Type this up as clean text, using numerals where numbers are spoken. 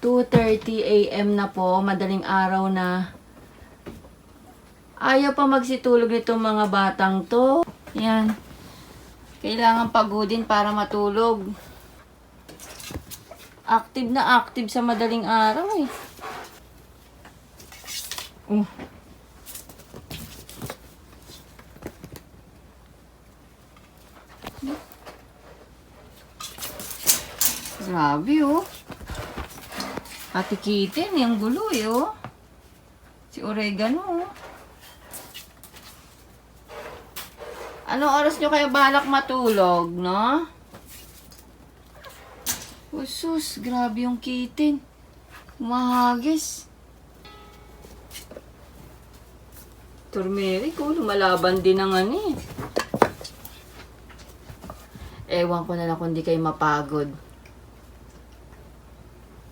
2:30 AM na po, madaling araw na. Ayaw pa magsitulog nitong mga batang to. Yan. Kailangan pagudin para matulog. Active na active sa madaling araw eh. Grabe oh. Ate Kitten, yung gulo eh oh. Si Oregano oh. Anong oras nyo kayo balak matulog, no? Usus, grabe yung Kitten. Mahagis. Turmeric, lumalaban din ang ano eh. Ewan ko na lang kung di kayo mapagod.